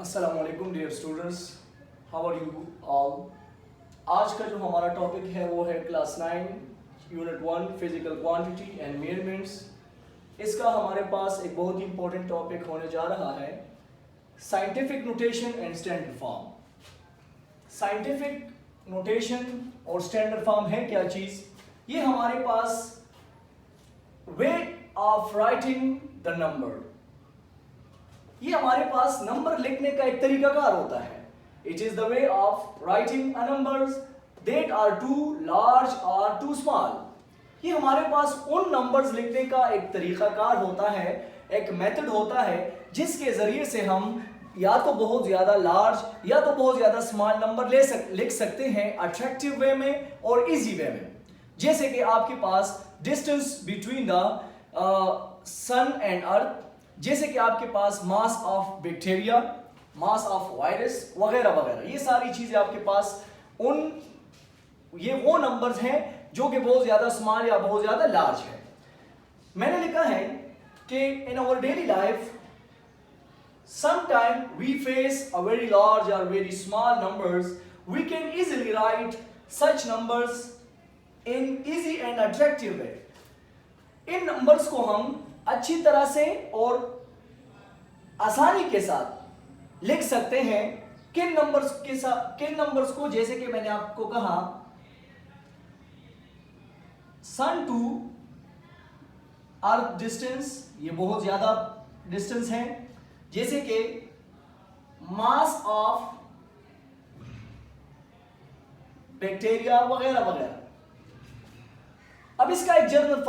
अस्सलामुअलैकुम dear students, how are you all. आज का जो हमारा टॉपिक है वो है class 9 unit 1 physical quantity and measurements. इसका हमारे पास एक बहुत ही इंपॉर्टेंट टॉपिक होने जा रहा है scientific notation and standard form. Scientific notation और स्टैंडर्ड फॉर्म है क्या चीज़? ये हमारे पास way of writing the number, ये हमारे पास नंबर लिखने का एक तरीकाकार होता है। It is the way of writing a numbers that are too large और टू स्मॉल। ये हमारे पास उन नंबर्स लिखने का एक तरीकाकार होता है, एक मेथड होता है जिसके जरिए से हम या तो बहुत ज्यादा लार्ज या तो बहुत ज्यादा स्मॉल नंबर लिख सकते हैं अट्रैक्टिव वे में और इजी वे में। जैसे कि आपके पास distance between the sun and earth, जैसे कि आपके पास mass of bacteria, mass of virus वगैरह वगैरह, ये सारी चीजें आपके पास ये वो नंबर्स हैं जो कि बहुत ज्यादा स्मॉल या बहुत ज्यादा लार्ज है। मैंने लिखा है कि in our daily life sometime we face a very large or very small numbers. We can easily write such numbers in easy and attractive way. In numbers को हम अच्छी तरह से और आसानी के साथ लिख सकते हैं। किन नंबर्स को, जैसे कि मैंने आपको कहा सन टू अर्थ डिस्टेंस, ये बहुत ज्यादा डिस्टेंस है। जैसे कि मास ऑफ बैक्टीरिया वगैरह वगैरह। अब इसका एक जनरल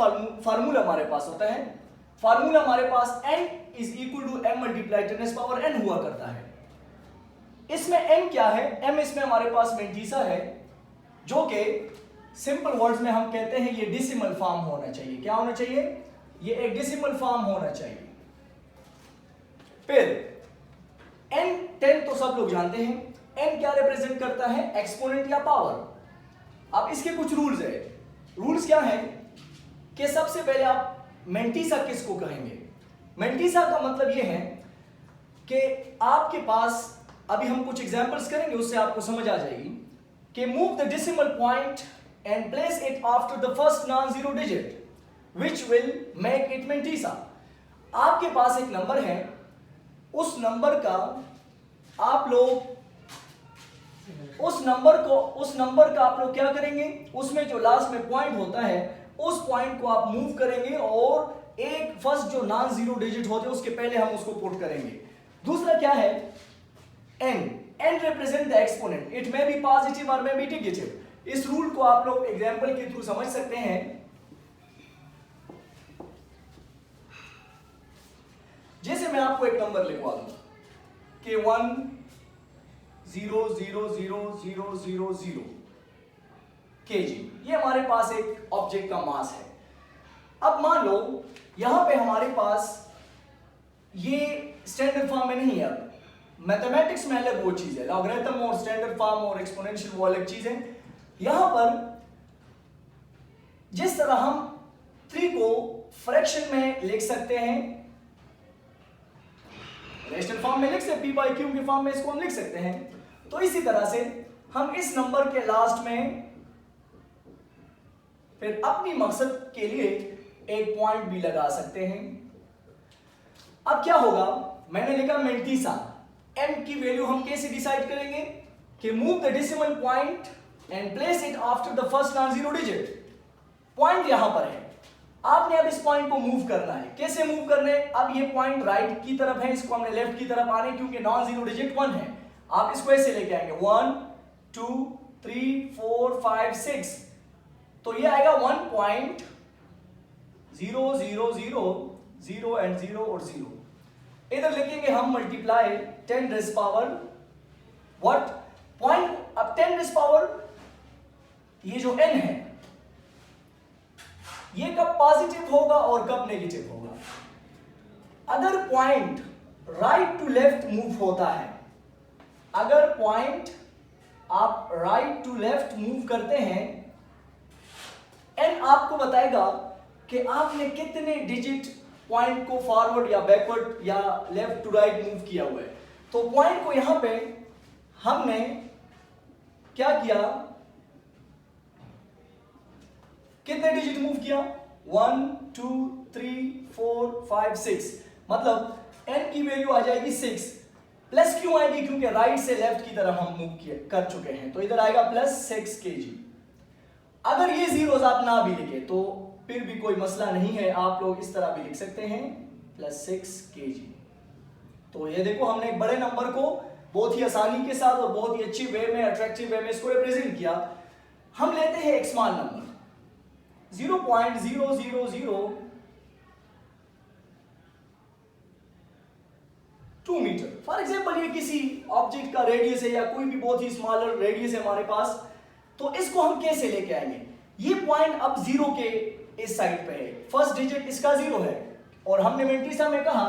फार्मूला हमारे पास होता है। फार्मूला हमारे पास n is equal to m multiply 10 power n हुआ करता है। इसमें m क्या है? m इसमें हमारे पास मेंटीसा है, जो कि सिंपल वर्ड्स में हम कहते हैं ये डेसिमल फॉर्म होना चाहिए। क्या होना चाहिए? ये एक डेसिमल फॉर्म होना चाहिए। फिर n 10 तो सब लोग जानते हैं। n क्या रिप्रेजेंट करता है? एक्सपोनेंट या पावर। अब इसके कुछ रूल्स है। रूल्स क्या है कि सबसे पहले आप मेंटीसा किसको कहेंगे? मेंटीसा का मतलब यह है कि आपके पास, अभी हम कुछ एग्जांपल्स करेंगे उससे आपको समझ आ जाएगी कि move the decimal point and place it after the first non zero digit which will make it mantissa. आपके पास एक नंबर है, उस नंबर का आप लोग आप लोग क्या करेंगे? उसमें जो लास्ट में पॉइंट होता है उस पॉइंट को आप मूव करेंगे और एक फर्स्ट जो नॉन जीरो डिजिट होते हैं उसके पहले हम उसको पुट करेंगे। दूसरा क्या है? n represent the exponent. It may be positive और मे बी नेगेटिव। इस रूल को आप लोग एग्जांपल के थ्रू समझ सकते हैं। जैसे मैं आपको एक नंबर लिखवा दूं कि 1,0,0,0,0,0 kg, ये हमारे पास एक ऑब्जेक्ट का मास है। अब मान लो यहां पे हमारे पास ये स्टैंडर्ड फॉर्म में नहीं है। अब मैथमेटिक्स में अलग वो चीज है, लॉगरिथम और स्टैंडर्ड फॉर्म और एक्सपोनेंशियल वो अलग चीज है। यहां पर जिस तरह हम 3 को फ्रैक्शन में लिख सकते हैं, रेशनल फॉर्म में लिख सकते हैं, p बाई क्यू के फॉर्म में इसको हम लिख सकते हैं, तो इसी तरह से हम इस नंबर के लास्ट में फिर अपनी मकसद के लिए एक पॉइंट भी लगा सकते हैं। अब क्या होगा? मैंने लिखा मेंटीसा। m की वैल्यू हम कैसे डिसाइड करेंगे कि move the decimal point and place it after the first non zero digit. Point यहां पर है, आपने अब इस पॉइंट को मूव करना है। कैसे मूव करना है? अब ये पॉइंट राइट की तरफ है, इसको हमने लेफ्ट की तरफ आने, क्योंकि नॉन जीरो डिजिट 1 है। आप इसको ऐसे लेके आएंगे 1 2 3 4 5 6, तो ये आएगा 1.000 0 एंड 0 और 0। इधर लिखेंगे हम multiply 10 rays power what point. अब 10 रेज़ पावर ये जो n है ये कब पॉजिटिव होगा और कब नेगेटिव होगा? अगर point right to left move होता है, अगर पॉइंट आप राइट टू लेफ्ट मूव करते हैं, n आपको बताएगा कि आपने कितने डिजिट पॉइंट को फॉरवर्ड या बैकवर्ड या लेफ्ट टू राइट मूव किया हुआ है। तो पॉइंट को यहां पे हमने क्या किया, कितने डिजिट मूव किया, 1 2 3 4 5 6, मतलब n की वैल्यू आ जाएगी 6। प्लस क्यों आएगी, क्योंकि राइट से लेफ्ट की तरफ हम मूव कर चुके हैं, तो इधर आएगा +6 kg। अगर ये जीरोस आप ना भी लिखे तो फिर भी कोई मसला नहीं है, आप लोग इस तरह भी लिख सकते हैं +6 kg। तो ये देखो हमने एक बड़े नंबर को बहुत ही आसानी के साथ और बहुत ही अच्छी वे में, अट्रैक्टिव वे में इसको रिप्रेजेंट किया। हम लेते हैं एक small number 0.0002 metre. For example ये किसी ऑब्जेक्ट का रेडियस है या कोई भी बहुत ही स्मॉलर रेडियस है हमारे पास, तो इसको हम कैसे लेके आएंगे। ये पॉइंट अब 0 के इस साइड पे है, फर्स्ट डिजिट इसका 0 है, और हमने मेंटिसा में कहा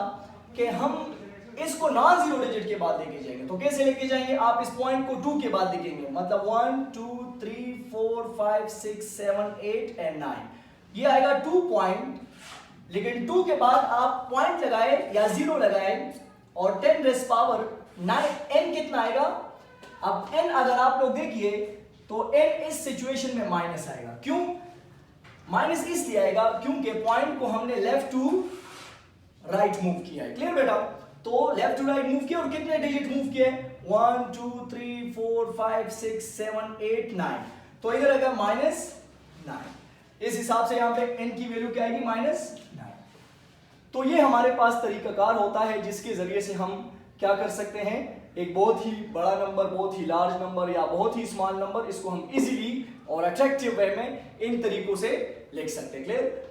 कि हम इसको नॉन 0 डिजिट के बाद लेके जाएंगे। तो कैसे लेके जाएंगे, आप इस पॉइंट को 2 के बाद लिखेंगे, मतलब 1 2 3 4 5 6 7 8 एंड 9, ये आएगा 2 पॉइंट। लेकिन 2 के बाद आप पॉइंट लगाए या 0 लगाए और 10 रेज़ पावर 9 n कितना आएगा। अब n अगर आप लोग देखिए तो n इस सिचुएशन में माइनस आएगा। क्यों माइनस इसलिए आएगा क्योंकि पॉइंट को हमने लेफ्ट टू राइट मूव किया है। क्लियर बेटा, तो लेफ्ट टू राइट मूव किया और कितने डिजिट मूव किए, 1 2 3 4 5 6 7 8 9, तो इधर आएगा -9। इस हिसाब से यहां पे n की वैल्यू क्या आएगी, -9। तो ये हमारे पास तरीकाकार होता है जिसके जरिए से हम क्या कर सकते हैं, एक बहुत ही बड़ा नंबर, बहुत ही लार्ज नंबर या बहुत ही स्मॉल नंबर, इसको हम इजीली और अट्रैक्टिव वे में इन तरीकों से लिख सकते हैं। क्लियर।